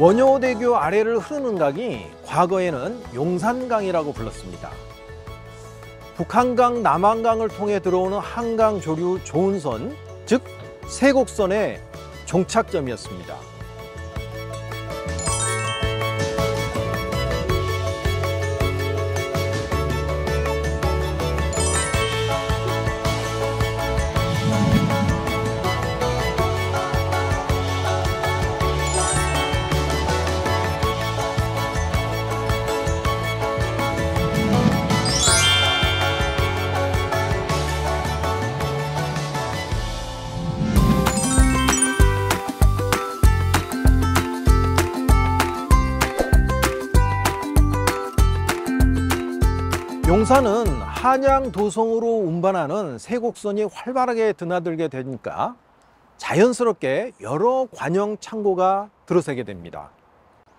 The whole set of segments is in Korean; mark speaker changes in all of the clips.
Speaker 1: 원효대교 아래를 흐르는 강이 과거에는 용산강이라고 불렀습니다. 북한강, 남한강을 통해 들어오는 한강 조류 조운선, 즉 세곡선의 종착점이었습니다. 용산은 한양 도성으로 운반하는 세곡선이 활발하게 드나들게 되니까 자연스럽게 여러 관영 창고가 들어서게 됩니다.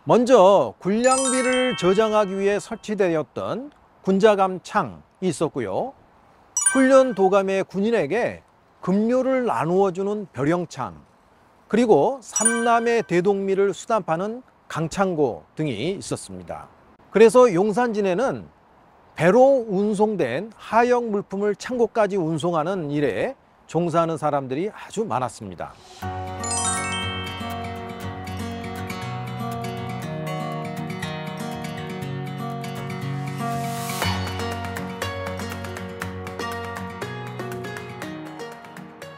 Speaker 1: 먼저 군량비를 저장하기 위해 설치되었던 군자감창이 있었고요. 훈련 도감의 군인에게 급료를 나누어주는 벼령창, 그리고 삼남의 대동미를 수납하는 강창고 등이 있었습니다. 그래서 용산진에는 배로 운송된 하역 물품을 창고까지 운송하는 일에 종사하는 사람들이 아주 많았습니다.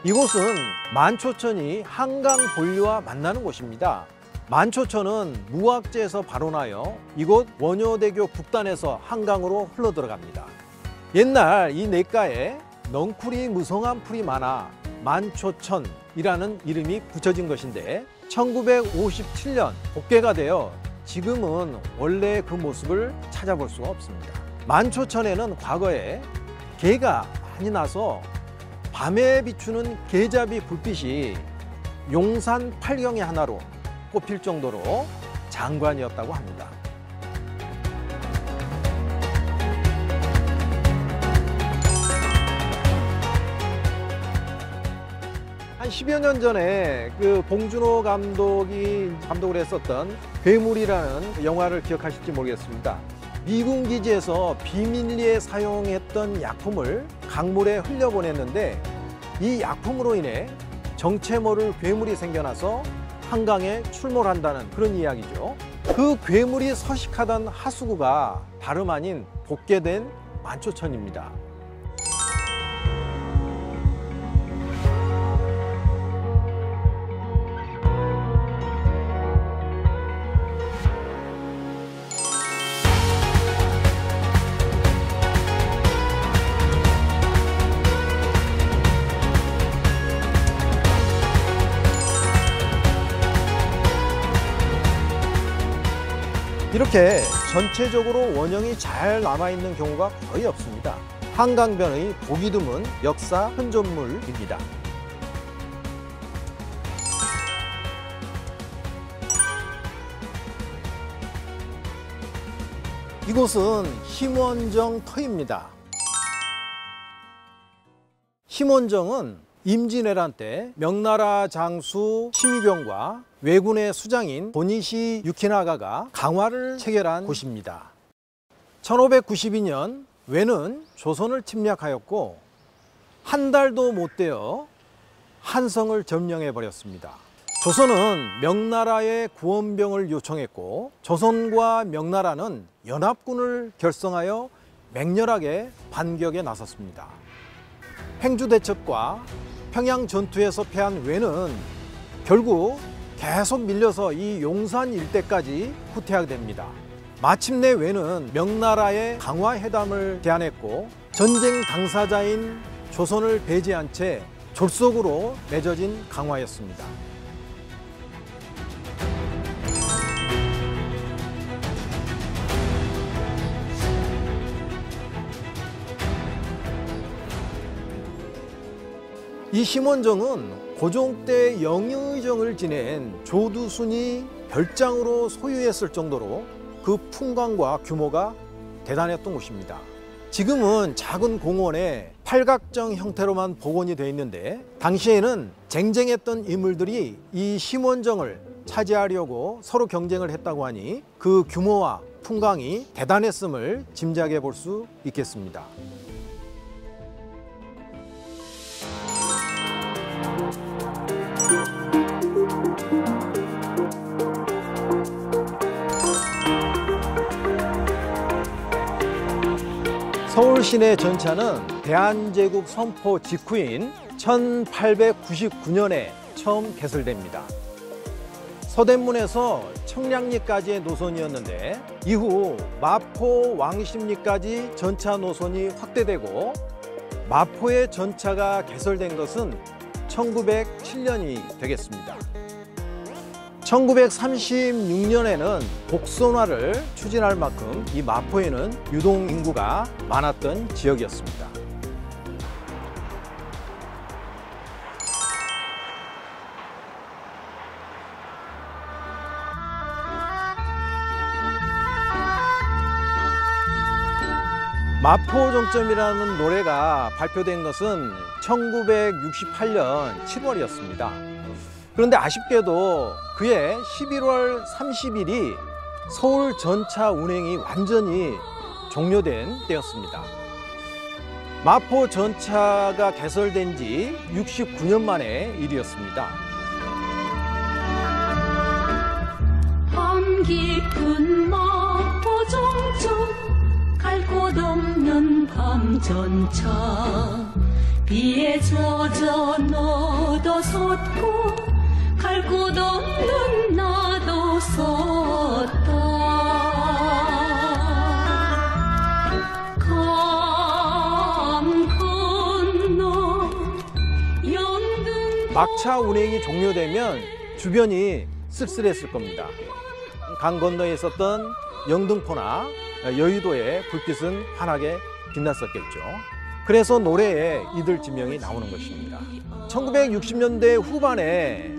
Speaker 1: 이곳은 만초천이 한강 본류와 만나는 곳입니다. 만초천은 무악재에서 발원하여 이곳 원효대교 북단에서 한강으로 흘러들어갑니다. 옛날 이 냇가에 넝쿨이 무성한 풀이 많아 만초천이라는 이름이 붙여진 것인데 1957년 복개가 되어 지금은 원래 그 모습을 찾아볼 수가 없습니다. 만초천에는 과거에 개가 많이 나서 밤에 비추는 개잡이 불빛이 용산 팔경의 하나로 꼽힐 정도로 장관이었다고 합니다. 한 10여 년 전에 그 봉준호 감독이 감독을 했었던 괴물이라는 영화를 기억하실지 모르겠습니다. 미군 기지에서 비밀리에 사용했던 약품을 강물에 흘려보냈는데 이 약품으로 인해 정체 모를 괴물이 생겨나서 한강에 출몰한다는 그런 이야기죠. 그 괴물이 서식하던 하수구가 다름 아닌 복개된 만초천입니다. 이렇게 전체적으로 원형이 잘 남아있는 경우가 거의 없습니다. 한강변의 보기 드문 역사 흔적물입니다. 이곳은 힘원정 터입니다. 힘원정은 임진왜란 때 명나라 장수 심의경과 왜군의 수장인 도니시 유키나가가 강화를 체결한 곳입니다. 1592년 왜는 조선을 침략하였고 한 달도 못 되어 한성을 점령해 버렸습니다. 조선은 명나라에 구원병을 요청했고 조선과 명나라는 연합군을 결성하여 맹렬하게 반격에 나섰습니다. 행주대첩과 평양 전투에서 패한 왜는 결국 계속 밀려서 이 용산 일대까지 후퇴하게 됩니다. 마침내 왜는 명나라의 강화회담을 제안했고 전쟁 당사자인 조선을 배제한 채 졸속으로 맺어진 강화였습니다. 이 심원정은 고종 때 영의정을 지낸 조두순이 별장으로 소유했을 정도로 그 풍광과 규모가 대단했던 곳입니다. 지금은 작은 공원에 팔각정 형태로만 복원이 되어 있는데 당시에는 쟁쟁했던 인물들이 이 심원정을 차지하려고 서로 경쟁을 했다고 하니 그 규모와 풍광이 대단했음을 짐작해 볼 수 있겠습니다. 서울 시내 전차는 대한제국 선포 직후인 1899년에 처음 개설됩니다. 서대문에서 청량리까지의 노선이었는데 이후 마포 왕십리까지 전차 노선이 확대되고 마포의 전차가 개설된 것은 1907년이 되겠습니다. 1936년에는 복선화를 추진할 만큼 이 마포에는 유동 인구가 많았던 지역이었습니다. 마포정점이라는 노래가 발표된 것은 1968년 7월이었습니다. 그런데 아쉽게도 그해 11월 30일이 서울 전차 운행이 완전히 종료된 때였습니다. 마포 전차가 개설된 지 69년 만의 일이었습니다.
Speaker 2: 밤 깊은 마포정점 갈 곳 없는 밤전차 비에 젖어 너도 섰고 갈 곳 없는 나도 섰다. 강 건너 연등
Speaker 1: 막차 운행이 종료되면 주변이 쓸쓸했을 겁니다. 강 건너에 있었던 영등포나 여의도의 불빛은 환하게 빛났었겠죠. 그래서 노래에 이들 지명이 나오는 것입니다. 1960년대 후반에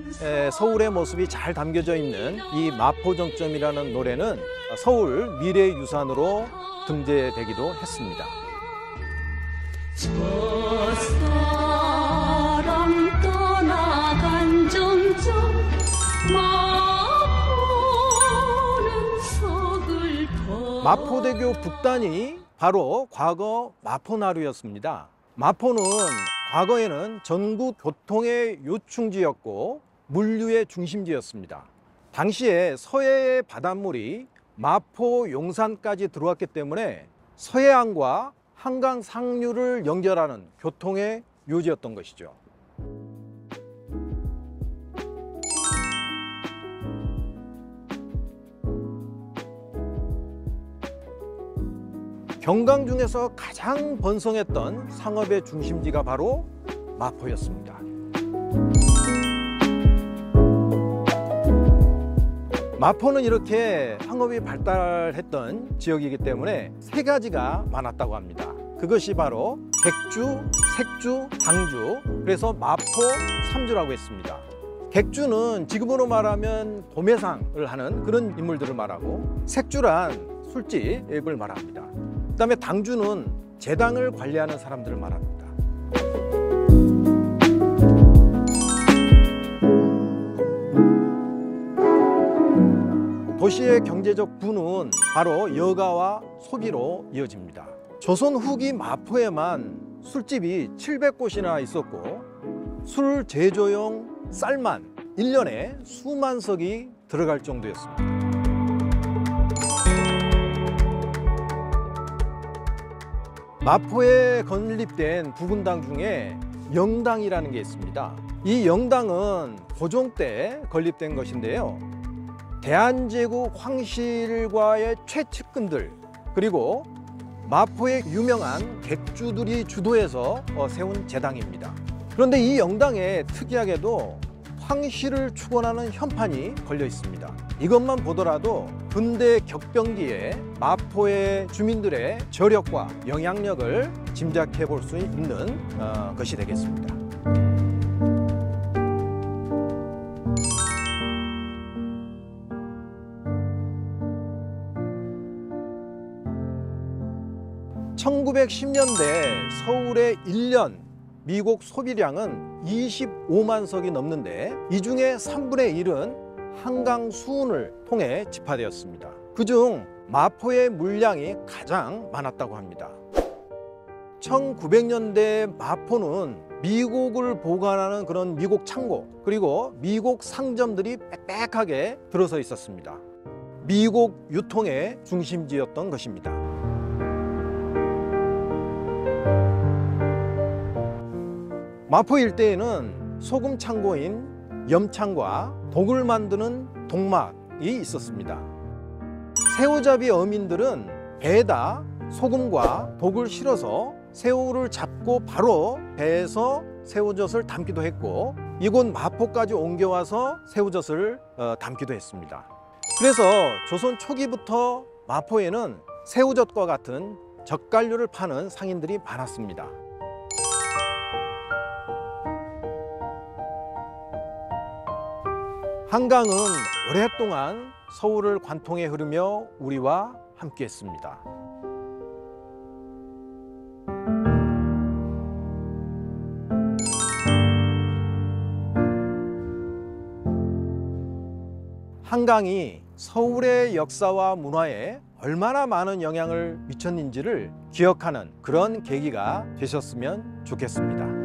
Speaker 1: 서울의 모습이 잘 담겨져 있는 이 마포정점이라는 노래는 서울 미래유산으로 등재되기도 했습니다.
Speaker 2: 저 사람 떠나간 정점 마포는 서글퍼.
Speaker 1: 마포대교 북단이 바로 과거 마포나루였습니다. 마포는 과거에는 전국 교통의 요충지였고 물류의 중심지였습니다. 당시에 서해의 바닷물이 마포 용산까지 들어왔기 때문에 서해안과 한강 상류를 연결하는 교통의 요지였던 것이죠. 경강 중에서 가장 번성했던 상업의 중심지가 바로 마포였습니다. 마포는 이렇게 상업이 발달했던 지역이기 때문에 세 가지가 많았다고 합니다. 그것이 바로 객주, 색주, 당주, 그래서 마포 삼주라고 했습니다. 객주는 지금으로 말하면 도매상을 하는 그런 인물들을 말하고, 색주란 술집을 말합니다. 그 다음에 당주는 재당을 관리하는 사람들을 말합니다. 도시의 경제적 부는 바로 여가와 소비로 이어집니다. 조선 후기 마포에만 술집이 700곳이나 있었고 술 제조용 쌀만 1년에 수만 석이 들어갈 정도였습니다. 마포에 건립된 부군당 중에 영당이라는 게 있습니다. 이 영당은 고종 때 건립된 것인데요. 대한제국 황실과의 최측근들, 그리고 마포의 유명한 객주들이 주도해서 세운 제당입니다. 그런데 이 영당에 특이하게도 황실을 축원하는 현판이 걸려 있습니다. 이것만 보더라도 근대 격변기에 마포의 주민들의 저력과 영향력을 짐작해 볼 수 있는 것이 되겠습니다. (1910년대) 서울의 1년 미국 소비량은 25만 석이 넘는데 이 중에 3분의 1은 한강 수운을 통해 집화되었습니다. 그중 마포의 물량이 가장 많았다고 합니다. 1900년대 마포는 미곡을 보관하는 그런 미곡 창고, 그리고 미곡 상점들이 빽빽하게 들어서 있었습니다. 미곡 유통의 중심지였던 것입니다. 마포 일대에는 소금 창고인 염창과 독을 만드는 독막이 있었습니다. 새우잡이 어민들은 배에다 소금과 독을 실어서 새우를 잡고 바로 배에서 새우젓을 담기도 했고, 이곳 마포까지 옮겨와서 새우젓을 담기도 했습니다. 그래서 조선 초기부터 마포에는 새우젓과 같은 젓갈류를 파는 상인들이 많았습니다. 한강은 오랫동안 서울을 관통해 흐르며 우리와 함께했습니다. 한강이 서울의 역사와 문화에 얼마나 많은 영향을 미쳤는지를 기억하는 그런 계기가 되셨으면 좋겠습니다.